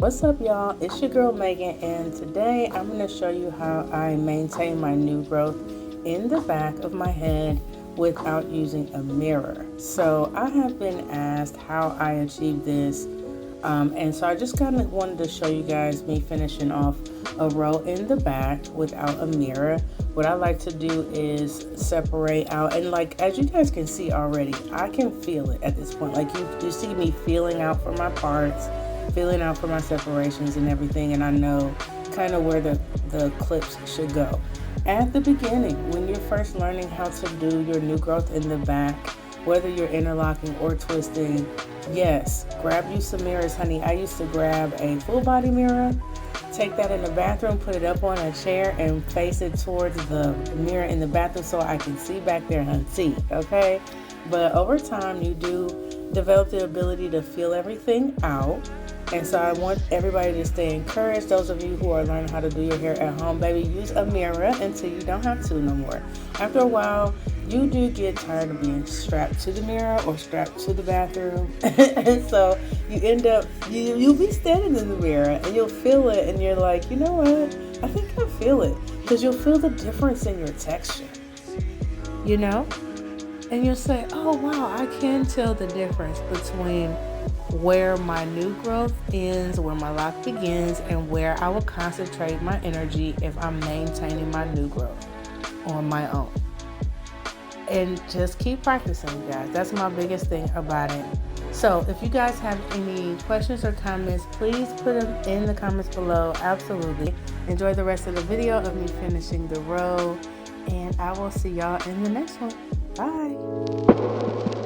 What's up, y'all? It's your girl Megan, and today I'm going to show you how I maintain my new growth in the back of my head without using a mirror. So I have been asked how I achieve this, and so I just kind of wanted to show you guys me finishing off a row in the back without a mirror. What I like to do is separate out, and like as you guys can see already, I can feel it at this point. Like you see me feeling out for my parts, feeling out for my separations and everything, and I know kind of where the clips should go. At the beginning, when you're first learning how to do your new growth in the back, whether you're interlocking or twisting, yes, grab you some mirrors, honey. I used to grab a full body mirror, take that in the bathroom, put it up on a chair and face it towards the mirror in the bathroom so I can see back there, hunty, okay? But over time, you do develop the ability to feel everything out. And so I want everybody to stay encouraged. Those of you who are learning how to do your hair at home, baby, use a mirror until you don't have to no more. After a while, you do get tired of being strapped to the mirror or strapped to the bathroom. And so you end up, you'll be standing in the mirror and you'll feel it and you're like, you know what? I think I feel it. Because you'll feel the difference in your texture, you know? And you'll say, oh wow, I can tell the difference between where my new growth ends, where my lock begins, and where I will concentrate my energy if I'm maintaining my new growth on my own. And just keep practicing, guys. That's my biggest thing about it. So if you guys have any questions or comments, please put them in the comments below. Absolutely. Enjoy the rest of the video of me finishing the row, and I will see y'all in the next one. Bye.